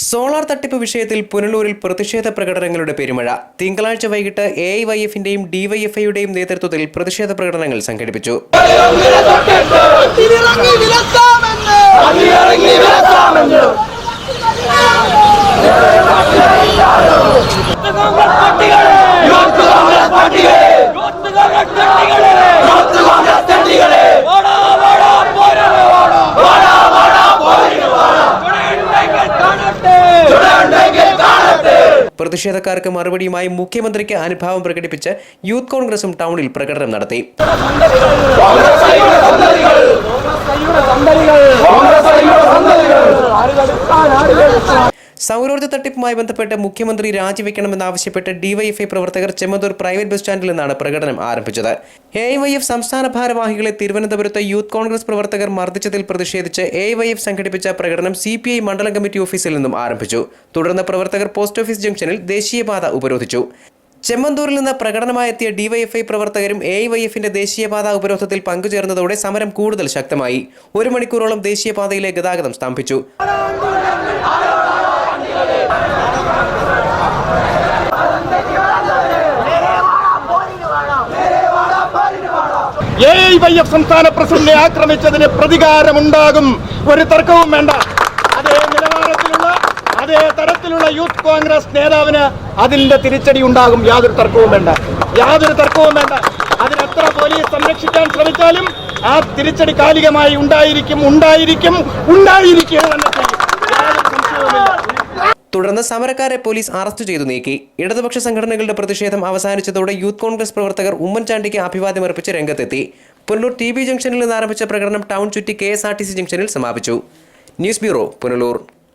Solar തട്ടിപ്പ് വിഷയത്തിൽ പുനലൂരിൽ പ്രതിഷേധ പ്രകടനങ്ങളുടെ പെരുമഴ. തിങ്കളാഴ്ച വൈകിട്ട് എഐവൈഎഫിന്റെയും ഡിവൈഎഫ്ഐയുടെയും നേതൃത്വത്തിൽ പ്രതിഷേധ പ്രകടനങ്ങൾ സംഘടിപ്പിച്ചു. പ്രതിഷേധക്കാർക്ക് മറുപടിയുമായി മുഖ്യമന്ത്രിക്ക് അനുഭാവം പ്രകടിപ്പിച്ച് യൂത്ത് കോൺഗ്രസും ടൗണിൽ പ്രകടനം നടത്തി. സൗരോർജ്ജ തട്ടിപ്പുമായി ബന്ധപ്പെട്ട് മുഖ്യമന്ത്രി രാജിവെക്കണമെന്നാവശ്യപ്പെട്ട് ഡിവൈഎഫ്ഐ പ്രവർത്തകർ ചെമ്മന്തൂർ പ്രൈവറ്റ് ബസ് സ്റ്റാൻഡിൽ നിന്നാണ് പ്രകടനം ആരംഭിച്ചത്. എഐവൈഎഫ് സംസ്ഥാന ഭാരവാഹികളെ തിരുവനന്തപുരത്ത് യൂത്ത് കോൺഗ്രസ് പ്രവർത്തകർ മർദ്ദിച്ചതിൽ പ്രതിഷേധിച്ച് എഐവൈഎഫ് സംഘടിപ്പിച്ച പ്രകടനം സിപിഐ മണ്ഡലം കമ്മിറ്റി ഓഫീസിൽ നിന്നും ആരംഭിച്ചു. തുടർന്ന് പ്രവർത്തകർ പോസ്റ്റ് ഓഫീസ് ജംഗ്ഷനിൽ ദേശീയപാത ഉപരോധിച്ചു. ചെമ്മന്തൂരിൽ നിന്ന് പ്രകടനമായെത്തിയ ഡിവൈഎഫ്ഐ പ്രവർത്തകരും എഐവൈഎഫിന്റെ ദേശീയപാത ഉപരോധത്തിൽ പങ്കുചേർന്നതോടെ സമരം കൂടുതൽ ശക്തമായി. 1 മണിക്കൂറോളം ദേശീയപാതയിലെ ഗതാഗതം സ്തംഭിച്ചു. എഐവൈഎഫ് സംസ്ഥാന പ്രസിഡന്റിനെ ആക്രമിച്ചതിന് പ്രതികാരമുണ്ടാകും, ഒരു തർക്കവും വേണ്ട. അതേ നിലവാരത്തിലുള്ള അതേ തരത്തിലുള്ള യൂത്ത് കോൺഗ്രസ് നേതാവിന് അതിന്റെ തിരിച്ചടി ഉണ്ടാകും, യാതൊരു തർക്കവും വേണ്ട. അതിനെത്ര പോലീസ് സംരക്ഷിക്കാൻ ശ്രമിച്ചാലും ആ തിരിച്ചടി കാലികമായി ഉണ്ടായിരിക്കും തന്നെ ചെയ്യും. തുടർന്ന് സമരക്കാരെ പോലീസ് അറസ്റ്റ് ചെയ്തു നീക്കി. ഇടതുപക്ഷ സംഘടനകളുടെ പ്രതിഷേധം അവസാനിച്ചതോടെ യൂത്ത് കോൺഗ്രസ് പ്രവർത്തകർ ഉമ്മൻചാണ്ടിക്ക് അഭിവാദ്യമർപ്പിച്ച് രംഗത്തെത്തി. പുനലൂർ ടി ബി ജംഗ്ഷനിൽ നിന്ന് ആരംഭിച്ച പ്രകടനം ടൗൺ ചുറ്റി KSRTC ജംഗ്ഷനിൽ സമാപിച്ചു. News bureau, Punalur.